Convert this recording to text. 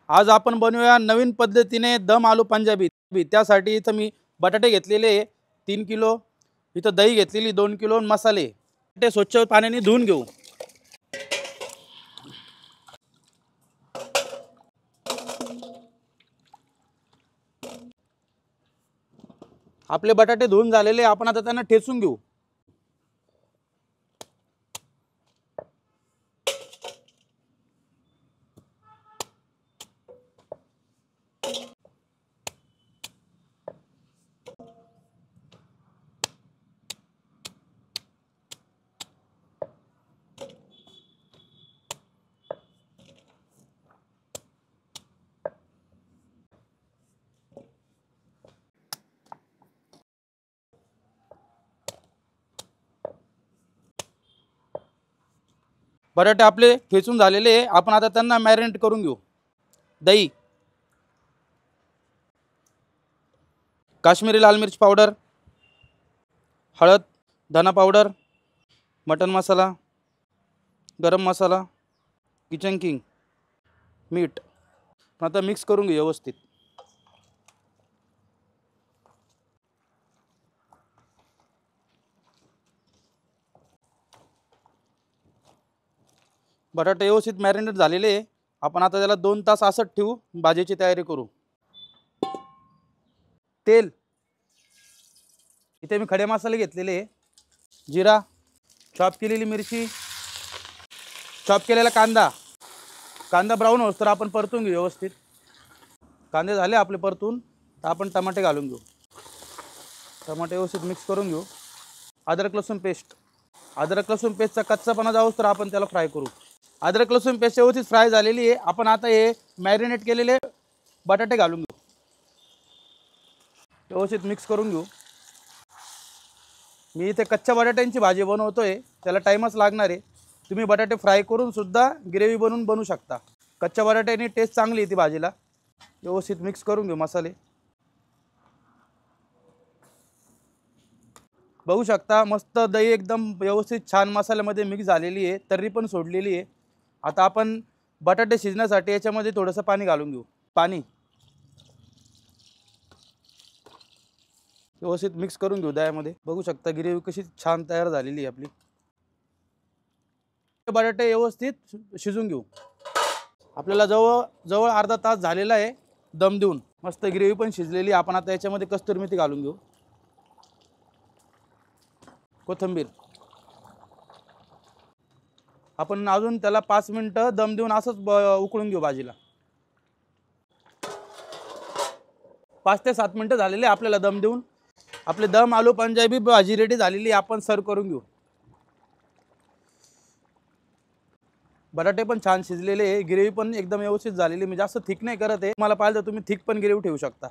आज आपण बनवूया नवीन पद्धतीने दम आलू पंजाबी। त्यासाठी इथं मी बटाटे घेतलेले 3 किलो, इथं दही घेतलेली 2 किलो, मसाले ते स्वच्छ पाण्याने धुवून घेऊ। आपले बटाटे धुवून झालेले, आपण आता त्यांना ठेचून घेऊ। बटाटे आपले ठेचून झालेले, आपण आता त्यांना मॅरिनेट करून घेऊ। दही, काश्मीरी लाल मिर्च पावडर, हळद, धना पावडर, मटन मसाला, गरम मसाला, किचन किंग, मीठ। आता मिक्स करून घेऊ व्यवस्थित। बटाटे व्यवस्थित मॅरिनेट झालेले, आपण आता त्याला 2 तास असंच ठेवू, भाजीची तयारी करू। तेल, इथे मी खडे मसाले घेतलेले, जिरा, चॉप केलेली मिरची, चॉप केलेला कांदा। कांदा ब्राऊन होस तर आपण परतून घेऊ व्यवस्थित। कांदे झाले आपले परतून, तर आपण टमाटे घालून घेऊ। टमाटे व्यवस्थित मिक्स करून घेऊ। अद्रक लसूण पेस्ट, अद्रक लसूण पेस्टचा कच्चापणा जाऊस तर आपण त्याला फ्राय करू। अद्रक लसूण पेस्ट व्यवस्थित फ्राय झालेली आहे, आपण आता हे मॅरिनेट केलेले बटाटे घालून घेऊ। व्यवस्थित मिक्स करून घेऊ। मी इथे कच्च्या बटाट्यांची भाजी बनवतोय, त्याला टाइमच लागणार आहे। तुम्ही बटाटे फ्राय करून सुद्धा ग्रेव्ही बनवू शकता। कच्च्या बटाट्याने टेस्ट चांगली येते भाजीला। व्यवस्थित मिक्स करून घेऊ मसाले। बघू शकता मस्त दही एकदम व्यवस्थित छान मसाल्यामध्ये मिक्स झालेली आहे, तर्री पण सोडलेली आहे। आता आपण बटाटे शिजण्यासाठी याच्यामध्ये थोडंसं पाणी घालून घेऊ। पाणी व्यवस्थित मिक्स करून घेऊ दह्यामध्ये। बघू शकता ग्रेव्ही कशी छान तयार झालेली आहे आपली। बटाटे व्यवस्थित शिजून घेऊ। आपल्याला जवळ अर्धा तास झालेला आहे दम देऊन। मस्त ग्रेव्ही पण शिजलेली। आपण आता याच्यामध्ये कस्तुरी मेथी घालून घेऊ, कोथिंबीर। आपण अजून त्याला 5 मिनिटं दम देऊन असंच उकळून घेऊ भाजीला। 5 ते 7 मिनिटं झालेले आपल्याला दम देऊन। आपले दम आलू पंजाबी भाजी रेडी झालेली, आपण सर्व करून घेऊ। बटाटे पण छान शिजलेले, ग्रेव्ही पण एकदम व्यवस्थित झालेली। मी जास्त थिक नाही करत आहे, मला पाहिजे तर तुम्ही थिक पण ग्रेव्ही ठेवू शकता।